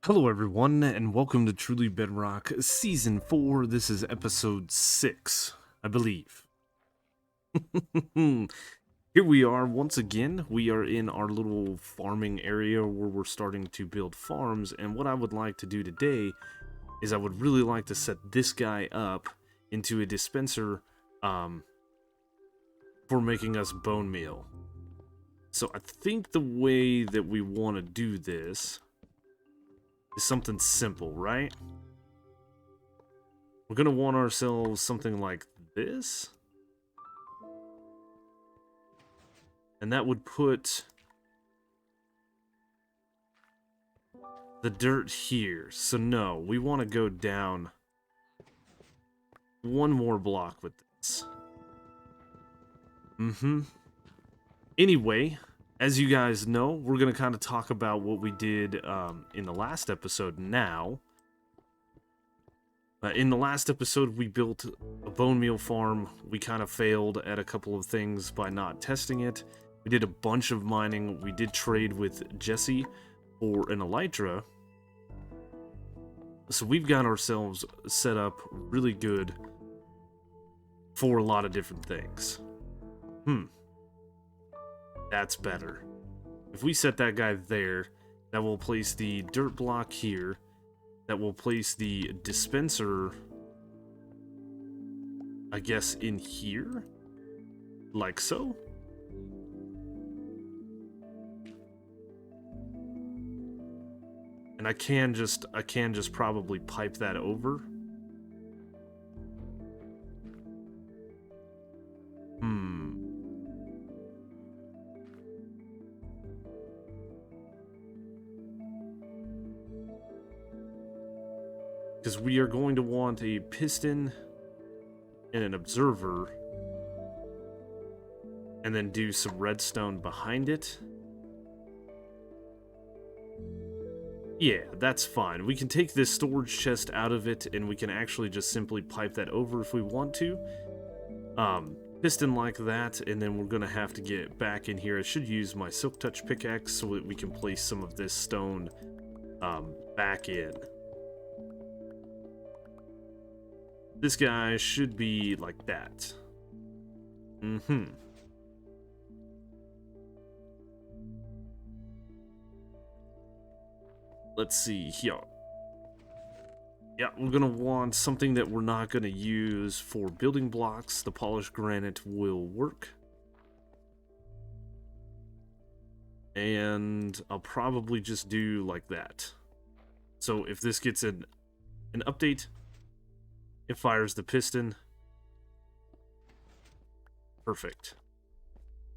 Hello everyone, and welcome to Truly Bedrock Season 4. This is Episode 6, I believe. Here we are once again. We are in our little farming area where we're starting to build farms, and what I would like to do today is I would really like to set this guy up into a dispenser for making us bone meal. So I think the way that we want to do this is something simple, right? We're gonna want ourselves something like this. And that would put the dirt here. So no, we want to go down one more block with this. Anyway, as you guys know, we're gonna kind of talk about what we did in the last episode now. In the last episode, we built a bone meal farm. We kind of failed at a couple of things by not testing it. We did a bunch of mining. We did trade with Jesse for an elytra. So we've got ourselves set up really good for a lot of different things. That's better. If we set that guy there, that will place the dirt block here. That will place the dispenser, I guess, in here? Like so? And I can just probably pipe that over. Because we are going to want a piston and an observer, and then do some redstone behind it. Yeah, that's fine. We can take this storage chest out of it, and we can actually just simply pipe that over if we want to. Piston like that, and then we're going to have to get back in here. I should use my Silk Touch pickaxe so that we can place some of this stone back in. This guy should be like that. Let's see here. Yeah, we're gonna want something that we're not gonna use for building blocks. The polished granite will work. And I'll probably just do like that. So if this gets an update, it fires the piston. Perfect.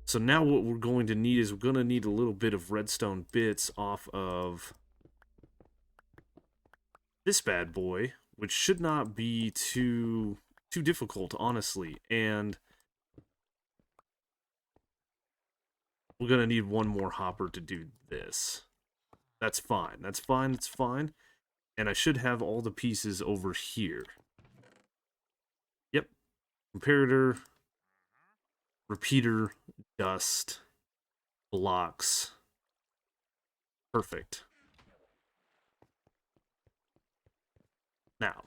So now what we're going to need is we're going to need a little bit of redstone bits off of this bad boy, which should not be too difficult, honestly. And we're going to need one more hopper to do this. That's fine. That's fine. It's fine. And I should have all the pieces over here. Yep. Comparator, repeater, dust, blocks. Perfect. Now,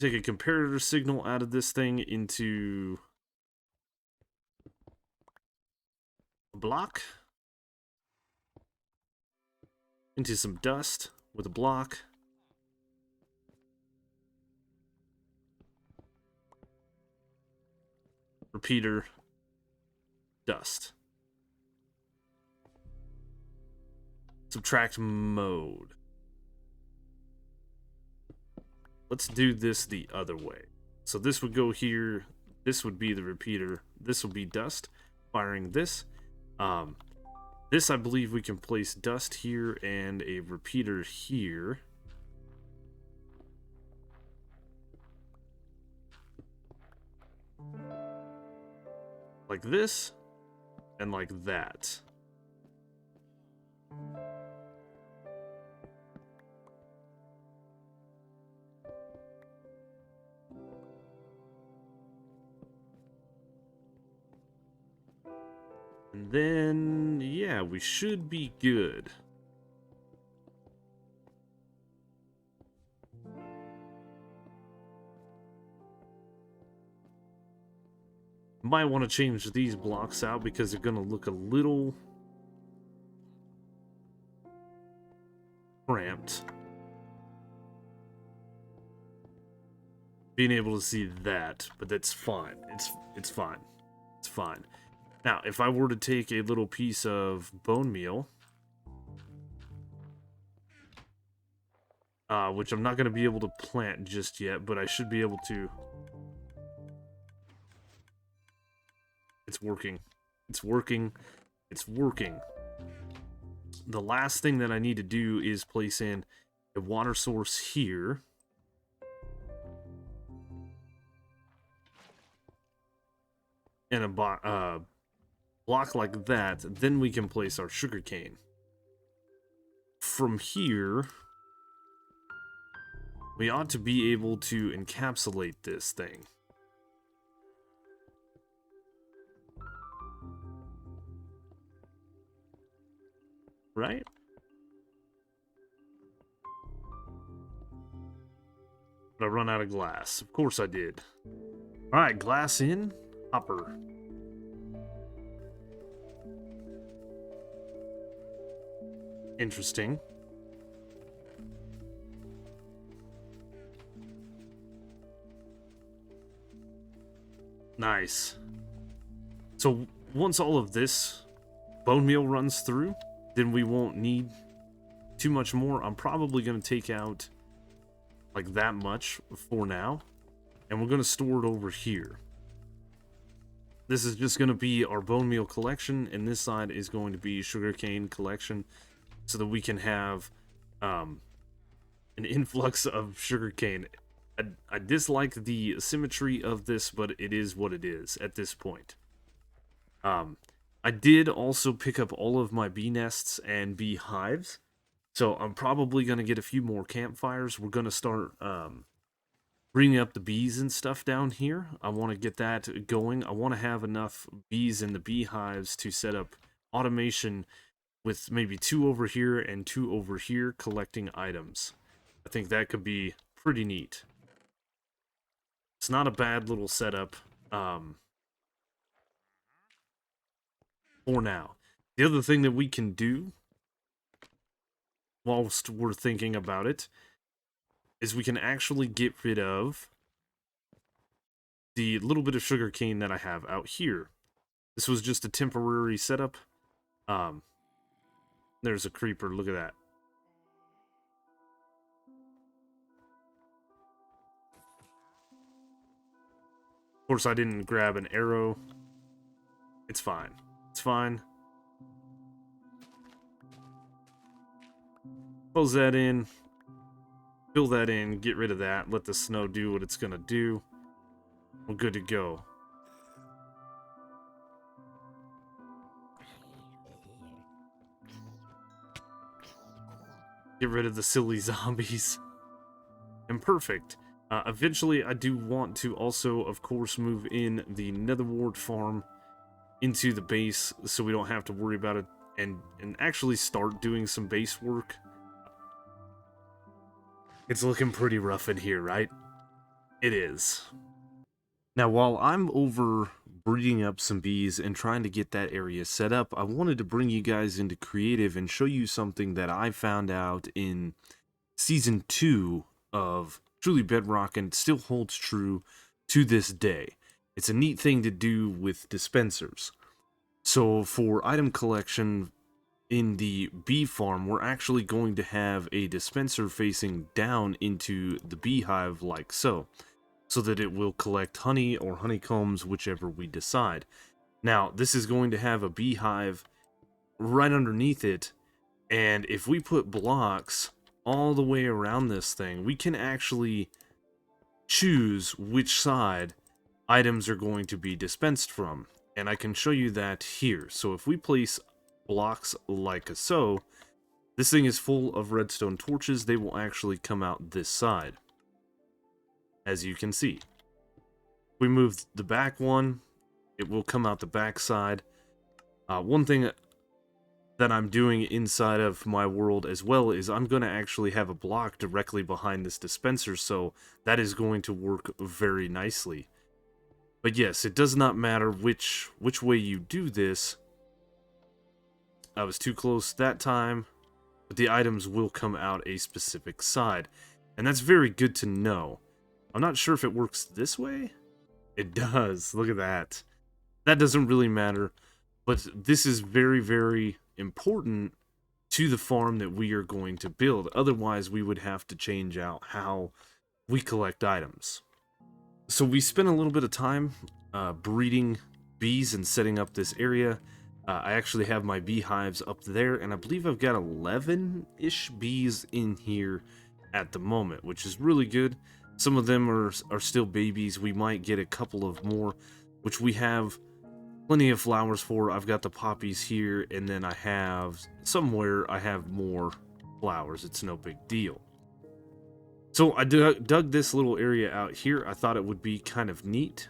take a comparator signal out of this thing into a block, into some dust with a block. Repeater, dust. Subtract mode. Let's do this the other way. So this would go here. This would be the repeater. This would be dust. Firing this. This, I believe we can place dust here and a repeater here. Like this, and like that. And then, yeah, we should be good. Might want to change these blocks out because they're going to look a little cramped. Being able to see that, but that's fine. It's fine. It's fine. Now, if I were to take a little piece of bone meal, which I'm not going to be able to plant just yet, but I should be able to. It's working. It's working. It's working. The last thing that I need to do is place in a water source here. And a block like that. Then we can place our sugarcane. From here, we ought to be able to encapsulate this thing. Right? But I run out of glass. Of course I did. Alright, glass in. Hopper. Interesting. Nice. So once all of this bone meal runs through, then we won't need too much more. I'm probably going to take out like that much for now, and we're going to store it over here. This is just going to be our bone meal collection, and this side is going to be sugarcane collection, so that we can have an influx of sugarcane. I dislike the symmetry of this, but it is what it is at this point. I did also pick up all of my bee nests and bee hives, so I'm probably going to get a few more campfires. We're going to start bringing up the bees and stuff down here. I want to get that going. I want to have enough bees in the beehives to set up automation with maybe 2 over here and 2 over here collecting items. I think that could be pretty neat. It's not a bad little setup for now. The other thing that we can do whilst we're thinking about it is we can actually get rid of the little bit of sugarcane that I have out here. This was just a temporary setup. There's a creeper, look at that. Of course, I didn't grab an arrow. It's fine. It's fine. Close that in. Fill that in. Get rid of that. Let the snow do what it's going to do. We're good to go. Get rid of the silly zombies. And perfect. Eventually, I do want to also, of course, move in the nether wart farm into the base so we don't have to worry about it and actually start doing some base work. It's looking pretty rough in here, right? It is. Now, while I'm over breeding up some bees and trying to get that area set up, I wanted to bring you guys into creative and show you something that I found out in Season 2 of Truly Bedrock, and it still holds true to this day. It's a neat thing to do with dispensers. So for item collection in the bee farm, we're actually going to have a dispenser facing down into the beehive like so that it will collect honey or honeycombs, whichever we decide. Now, this is going to have a beehive right underneath it, and if we put blocks all the way around this thing, we can actually choose which side items are going to be dispensed from. And I can show you that here. So if we place blocks like so, this thing is full of redstone torches. They will actually come out this side, as you can see. If we move the back one, it will come out the back side. One thing that I'm doing inside of my world as well is I'm going to actually have a block directly behind this dispenser, so that is going to work very nicely. But yes, it does not matter which way you do this. I was too close that time, but the items will come out a specific side. And that's very good to know. I'm not sure if it works this way. It does. Look at that. That doesn't really matter, but this is very, very important to the farm that we are going to build. Otherwise, we would have to change out how we collect items. So we spent a little bit of time breeding bees and setting up this area. I actually have my beehives up there, and I believe I've got 11-ish bees in here at the moment, which is really good. Some of them are still babies. We might get a couple of more, which we have plenty of flowers for. I've got the poppies here, and then I have somewhere I have more flowers. It's no big deal. So I dug this little area out here. I thought it would be kind of neat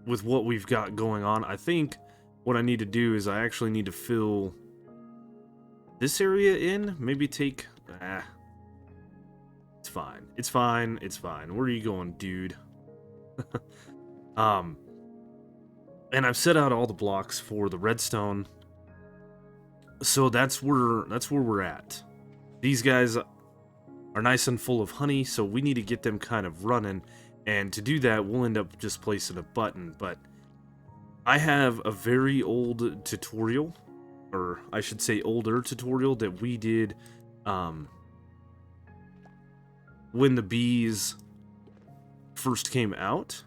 with what we've got going on. I think what I need to do is I actually need to fill this area in. Maybe take... it's fine. It's fine. It's fine. Where are you going, dude? And I've set out all the blocks for the redstone. So that's where we're at. These guys are nice and full of honey, so we need to get them kind of running. And to do that, we'll end up just placing a button. But I have a very old tutorial, or I should say older tutorial, that we did when the bees first came out.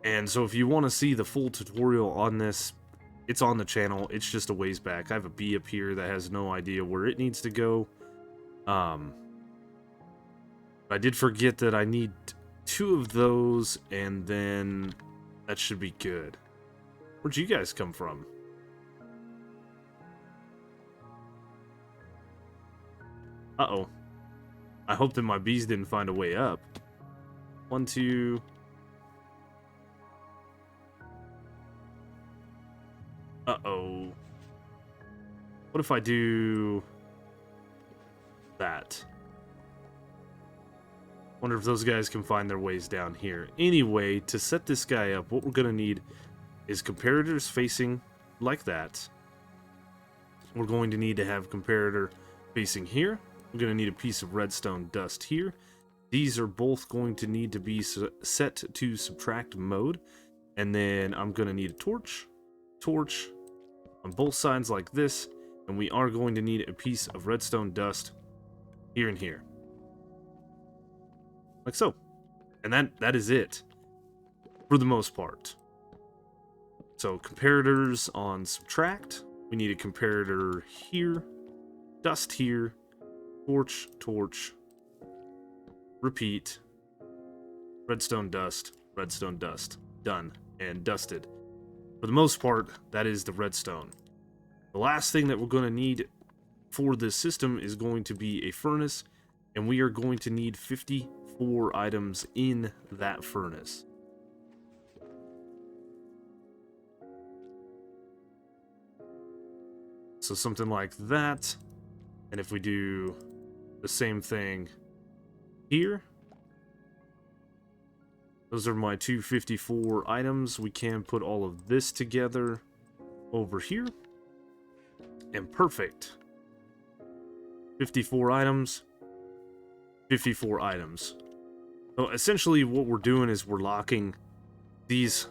And so if you want to see the full tutorial on this, it's on the channel. It's just a ways back. I have a bee up here that has no idea where it needs to go. I did forget that I need 2 of those, and then that should be good. Where'd you guys come from? Uh-oh. I hope that my bees didn't find a way up. 1, 2... Uh-oh. What if I do that? Wonder if those guys can find their ways down here. Anyway, to set this guy up, what we're going to need is comparators facing like that. We're going to need to have comparator facing here. We're going to need a piece of redstone dust here. These are both going to need to be set to subtract mode. And then I'm going to need a torch on both sides like this. And we are going to need a piece of redstone dust here and here. Like so. And that is it. For the most part. So comparators on subtract. We need a comparator here. Dust here. Torch. Repeat. Redstone dust. Done. And dusted. For the most part, that is the redstone. The last thing that we're going to need for this system is going to be a furnace. And we are going to need 54 items in that furnace. So something like that. And if we do the same thing here, those are my 254 items. We can put all of this together over here. And perfect. 54 items. 54 items. So essentially what we're doing is we're locking these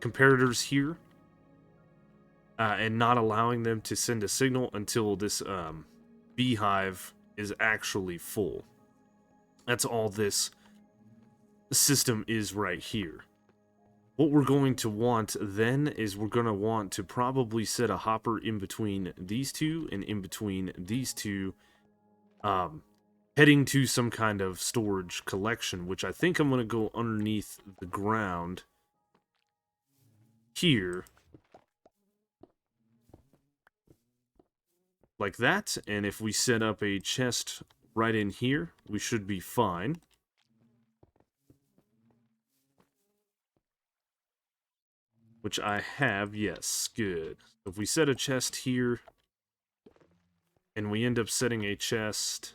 comparators here. And not allowing them to send a signal until this beehive is actually full. That's all this system is right here. What we're going to want then is we're going to want to probably set a hopper in between these two and in between these two, heading to some kind of storage collection, which I think I'm going to go underneath the ground here. Like that, and if we set up a chest right in here, we should be fine. which I have. Yes, good. If we set a chest here, and we end up setting a chest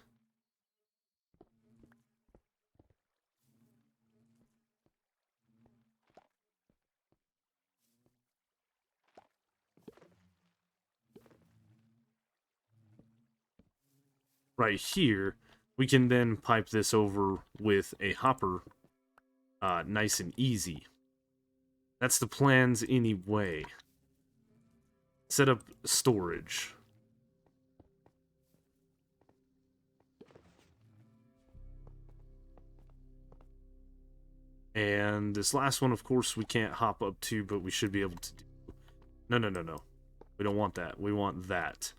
right here, we can then pipe this over with a hopper nice and easy. That's the plans anyway. Set up storage. And this last one, of course, we can't hop up to, but we should be able to do. No, no, no, no. We don't want that. We want that.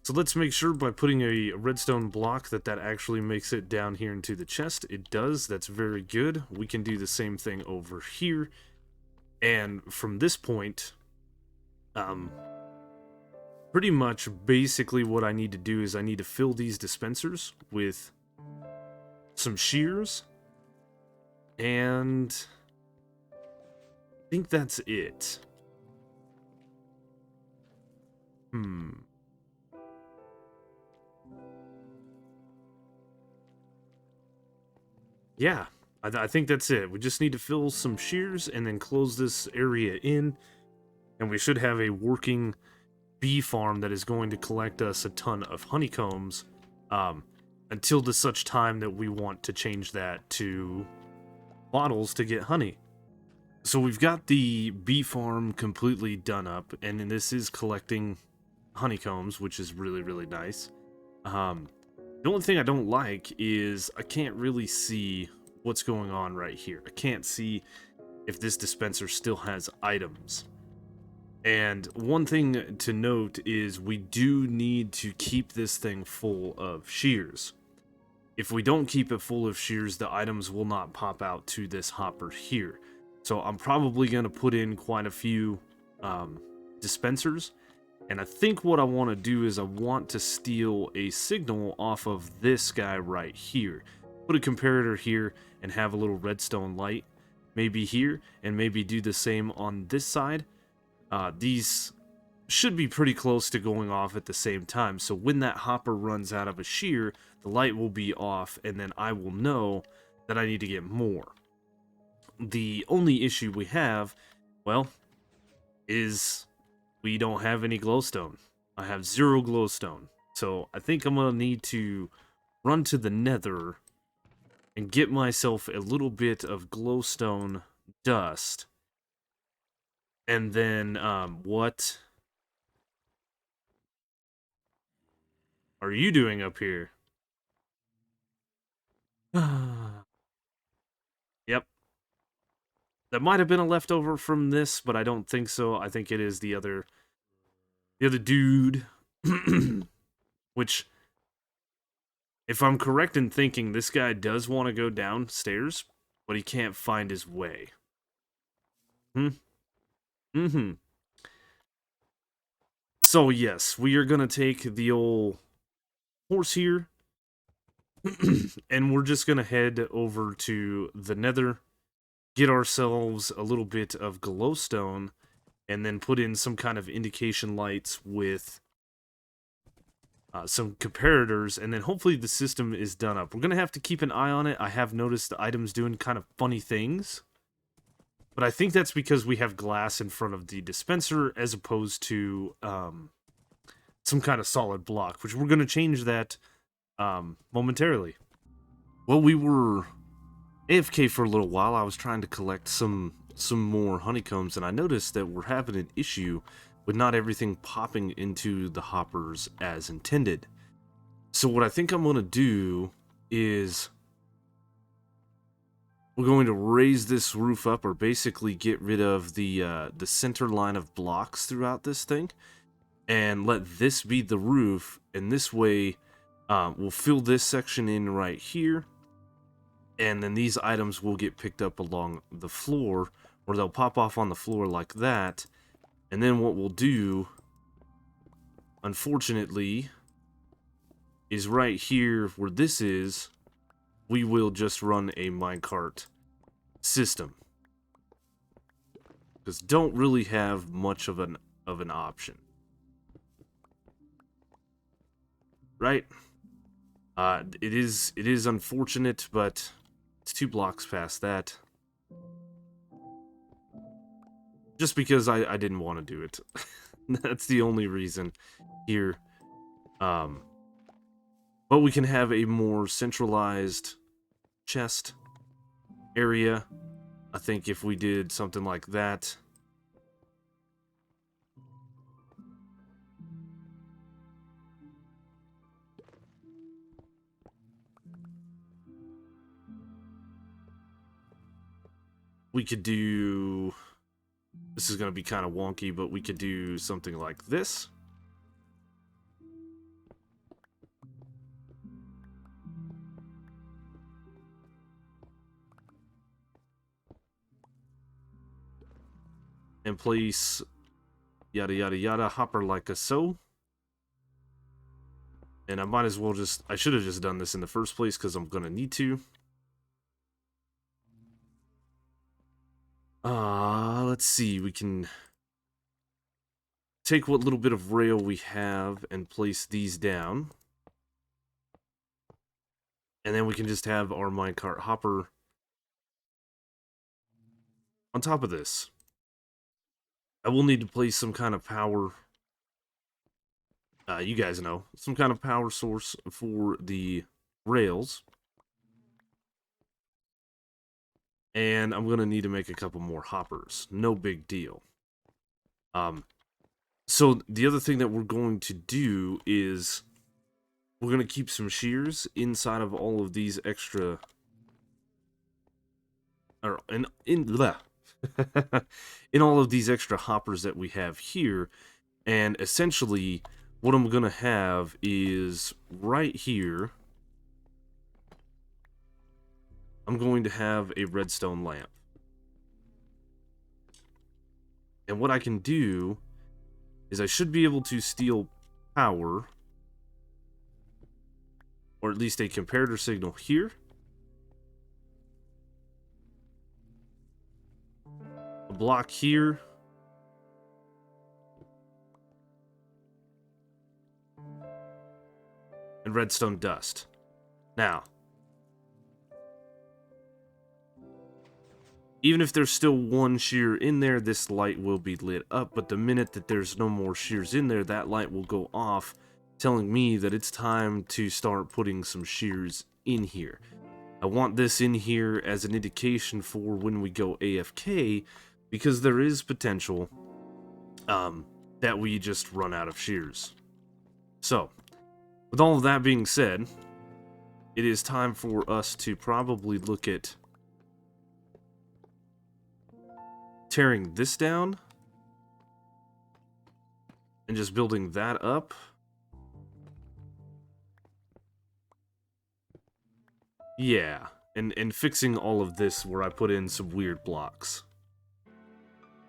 So let's make sure by putting a redstone block that actually makes it down here into the chest. It does. That's very good. We can do the same thing over here. And from this point, pretty much basically what I need to do is I need to fill these dispensers with some shears. And I think that's it. Yeah, I think that's it. We just need to fill some shears and then close this area in. And we should have a working bee farm that is going to collect us a ton of honeycombs until to such time that we want to change that to bottles to get honey. So we've got the bee farm completely done up, and then this is collecting honeycombs, which is really, really nice. The only thing I don't like is I can't really see what's going on right here. I can't see if this dispenser still has items. And one thing to note is we do need to keep this thing full of shears. If we don't keep it full of shears, the items will not pop out to this hopper here. So I'm probably going to put in quite a few dispensers. And I think what I want to do is I want to steal a signal off of this guy right here. Put a comparator here and have a little redstone light. Maybe here, and maybe do the same on this side. These should be pretty close to going off at the same time. So when that hopper runs out of a shear, the light will be off, and then I will know that I need to get more. The only issue we have, well, is we don't have any glowstone. I have 0 glowstone. So I think I'm going to need to run to the nether and get myself a little bit of glowstone dust. And then, what are you doing up here? Yep. That might have been a leftover from this, but I don't think so. I think it is the other dude. Which, if I'm correct in thinking, this guy does want to go downstairs, but he can't find his way. So yes, we are gonna take the old horse here, and we're just gonna head over to the nether, get ourselves a little bit of glowstone, and then put in some kind of indication lights with some comparators, and then hopefully the system is done up. We're going to have to keep an eye on it. I have noticed the items doing kind of funny things, but I think that's because we have glass in front of the dispenser as opposed to some kind of solid block, which we're going to change that momentarily. Well, we were AFK for a little while. I was trying to collect some more honeycombs, and I noticed that we're having an issue with not everything popping into the hoppers as intended. So what I think I'm going to do is we're going to raise this roof up, or basically get rid of the center line of blocks throughout this thing, and let this be the roof, and this way we'll fill this section in right here, and then these items will get picked up along the floor, or they'll pop off on the floor like that. And then what we'll do, unfortunately, is right here where this is, we will just run a minecart system. because don't really have much of an option, right? It is unfortunate, but it's 2 blocks past that. Just because I didn't want to do it. That's the only reason here. But we can have a more centralized chest area. I think if we did something like that. We could do... This is going to be kind of wonky, but we could do something like this. And place yada yada yada hopper like a so. And I might as well just... I should have just done this in the first place because I'm going to need to. Let's see. We can take what little bit of rail we have and place these down. And then we can just have our minecart hopper on top of this. I will need to place some kind of power... you guys know. Some kind of power source for the rails. And I'm going to need to make a couple more hoppers. No big deal. So the other thing that we're going to do is we're going to keep some shears inside of all of these extra... Or in all of these extra hoppers that we have here. And essentially, what I'm going to have is right here... I'm going to have a redstone lamp. And what I can do is I should be able to steal power, or at least a comparator signal here. A block here. And redstone dust. Now, even if there's still one shear in there, this light will be lit up, but the minute that there's no more shears in there, that light will go off, telling me that it's time to start putting some shears in here. I want this in here as an indication for when we go AFK, because there is potential that we just run out of shears. So, with all of that being said, it is time for us to probably look at tearing this down and just building that up. Yeah, and fixing all of this where I put in some weird blocks.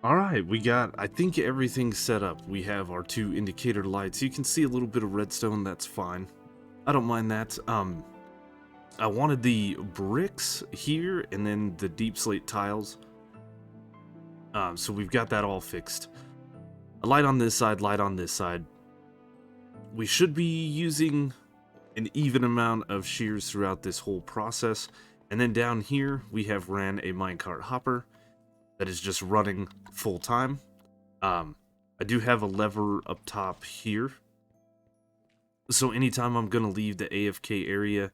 Alright, we got, I think, everything set up. We have our 2 indicator lights. You can see a little bit of redstone, that's fine. I don't mind that. I wanted the bricks here and then the deep slate tiles. So we've got that all fixed. A light on this side, light on this side. We should be using an even amount of shears throughout this whole process. And then down here, we have ran a minecart hopper that is just running full time. I do have a lever up top here. So anytime I'm going to leave the AFK area,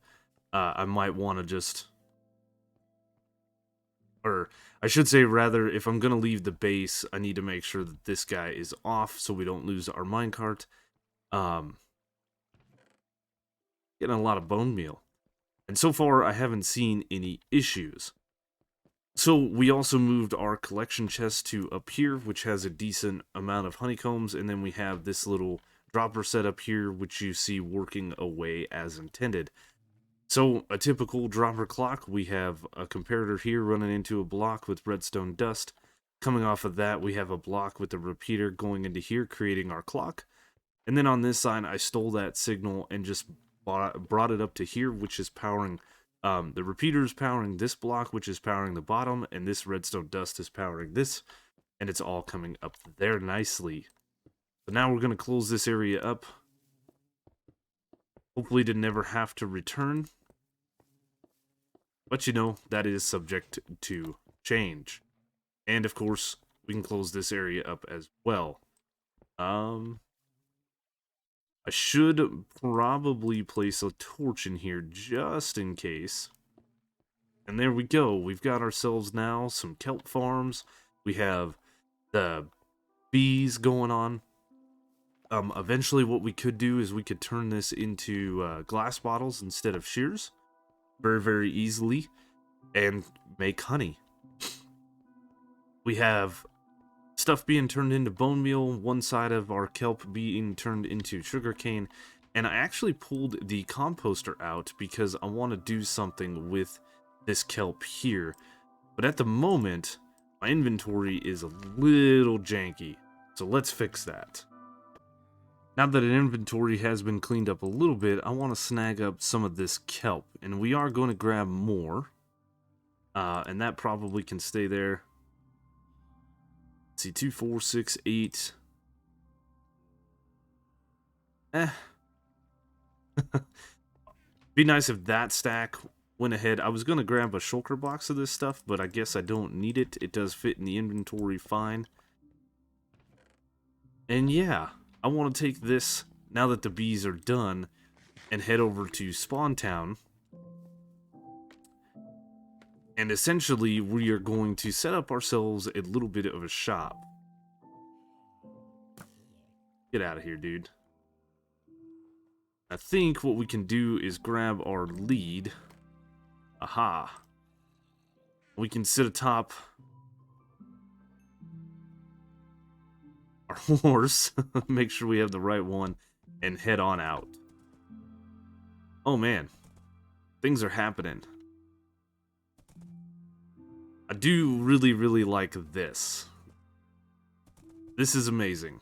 I might want to just... Or I should say, rather, if I'm going to leave the base, I need to make sure that this guy is off so we don't lose our minecart. Getting a lot of bone meal. And so far, I haven't seen any issues. So we also moved our collection chest to up here, which has a decent amount of honeycombs. And then we have this little dropper set up here, which you see working away as intended. So, a typical dropper clock, we have a comparator here running into a block with redstone dust. Coming off of that, we have a block with a repeater going into here, creating our clock. And then on this side, I stole that signal and just brought it up to here, which is powering, the repeater is powering this block, which is powering the bottom, and this redstone dust is powering this. And it's all coming up there nicely. So now we're going to close this area up. Hopefully to never have to return. But you know, that is subject to change. And of course, we can close this area up as well. I should probably place a torch in here just in case. And there we go. We've got ourselves now some kelp farms. We have the bees going on. Eventually what we could do is we could turn this into glass bottles instead of shears. Very, very easily. And make honey. We have stuff being turned into bone meal, one side of our kelp being turned into sugarcane, and I actually pulled the composter out because I want to do something with this kelp here. But at the moment, my inventory is a little janky, so let's fix that. Now that an inventory has been cleaned up a little bit, I want to snag up some of this kelp, and we are going to grab more, and that probably can stay there. Let's see, 2, 4, 6, 8. Be nice if that stack went ahead. I was going to grab a shulker box of this stuff, but I guess I don't need it. It does fit in the inventory fine. And yeah, I want to take this, now that the bees are done, and head over to Spawn Town. And essentially, we are going to set up ourselves a little bit of a shop. Get out of here, dude. I think what we can do is grab our lead. Aha. We can sit atop our horse, make sure we have the right one, and head on out. Oh man, things are happening. I do really, really like this. This is amazing.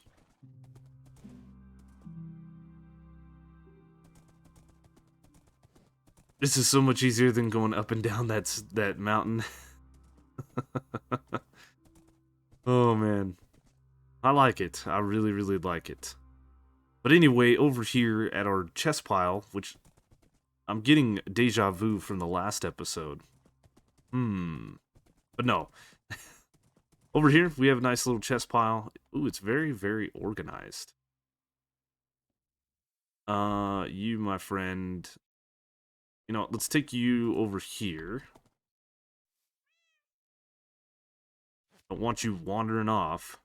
This is so much easier than going up and down that mountain. Oh man. I like it. I really, really like it. But anyway, over here at our chest pile, which I'm getting deja vu from the last episode. But no. Over here, we have a nice little chest pile. Ooh, it's very, very organized. You, my friend. You know, let's take you over here. Don't want you wandering off.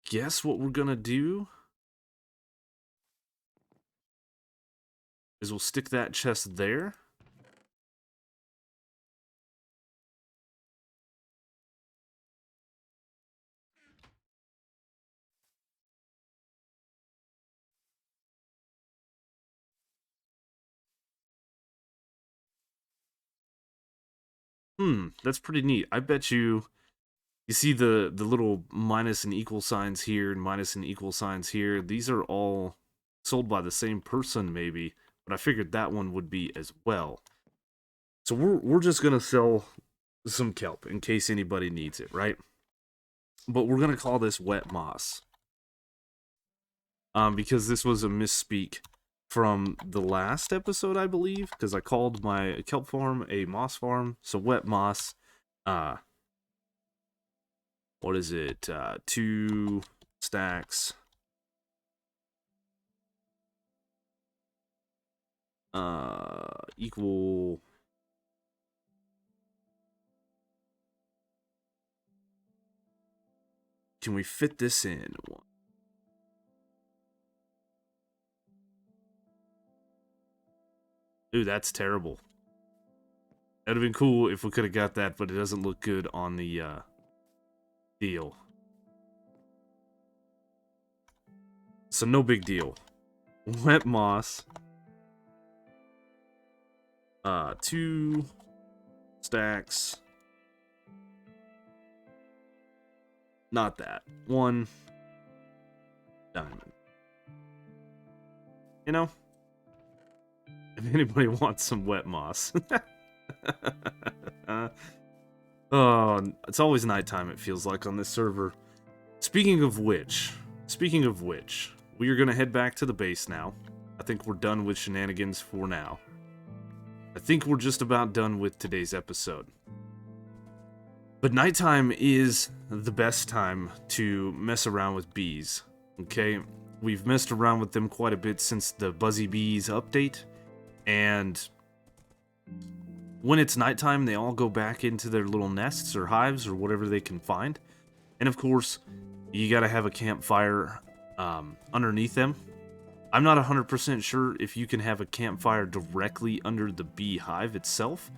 Guess what we're gonna do is we'll stick that chest there. That's pretty neat. I bet you see the little minus and equal signs here and minus and equal signs here. These are all sold by the same person maybe, but I figured that one would be as well. So we're just gonna sell some kelp in case anybody needs it, right? But we're gonna call this wet moss. Because this was a misspeak from the last episode, I believe, because I called my kelp farm a moss farm. So wet moss, what is it? 2 stacks. Equal. Can we fit this in? Ooh, that's terrible. That'd have been cool if we could have got that, but it doesn't look good on the deal. So no big deal. Wet moss. 2 stacks. Not that. 1 diamond. You know? If anybody wants some wet moss. It's always nighttime, it feels like, on this server. Speaking of which, we are gonna head back to the base now. I think we're done with shenanigans for now. I think we're just about done with today's episode. But nighttime is the best time to mess around with bees, okay? We've messed around with them quite a bit since the Buzzy Bees update, and when it's nighttime, they all go back into their little nests or hives or whatever they can find. And of course, you gotta have a campfire underneath them. I'm not 100% sure if you can have a campfire directly under the beehive itself,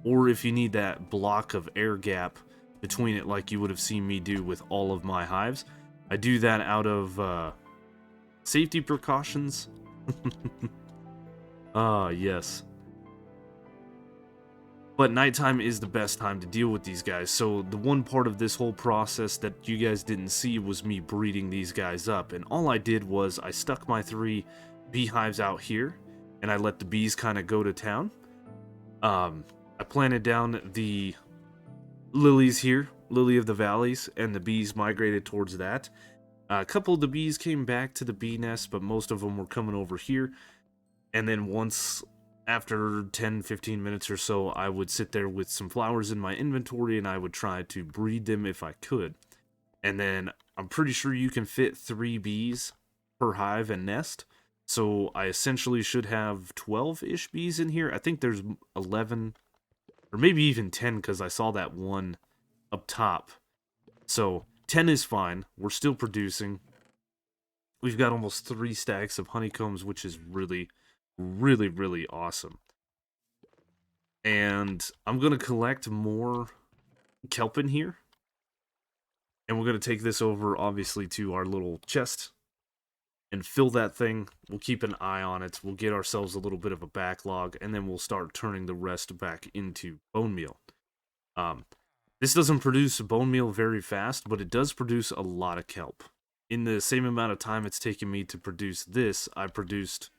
or if you need that block of air gap between it like you would have seen me do with all of my hives. I do that out of safety precautions. Ah, yes. But nighttime is the best time to deal with these guys, so the one part of this whole process that you guys didn't see was me breeding these guys up, and all I did was I stuck my 3 beehives out here, and I let the bees kind of go to town. I planted down the lilies here, Lily of the Valleys, and the bees migrated towards that. A couple of the bees came back to the bee nest, but most of them were coming over here, and then once... after 10-15 minutes or so, I would sit there with some flowers in my inventory and I would try to breed them if I could. And then I'm pretty sure you can fit 3 bees per hive and nest. So I essentially should have 12-ish bees in here. I think there's 11 or maybe even 10 because I saw that one up top. So 10 is fine. We're still producing. We've got almost 3 stacks of honeycombs, which is really awesome. And I'm gonna collect more kelp in here, and we're gonna take this over obviously to our little chest and fill that thing. We'll keep an eye on it, we'll get ourselves a little bit of a backlog, and then we'll start turning the rest back into bone meal. This doesn't produce bone meal very fast, but it does produce a lot of kelp. In the same amount of time it's taken me to produce this, I produced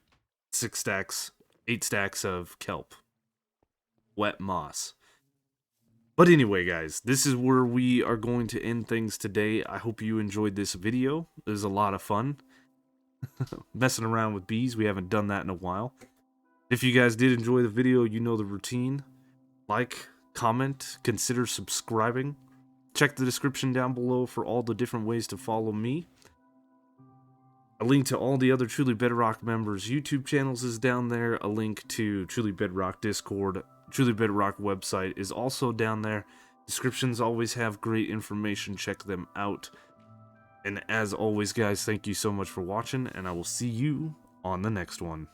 8 stacks of kelp. Wet moss. But anyway, guys, this is where we are going to end things today. I hope you enjoyed this video. It was a lot of fun. Messing around with bees. We haven't done that in a while. If you guys did enjoy the video, you know the routine. Like, comment, consider subscribing. Check the description down below for all the different ways to follow me. A link to all the other Truly Bedrock members' YouTube channels is down there. A link to Truly Bedrock Discord, Truly Bedrock website is also down there. Descriptions always have great information. Check them out. And as always, guys, thank you so much for watching, and I will see you on the next one.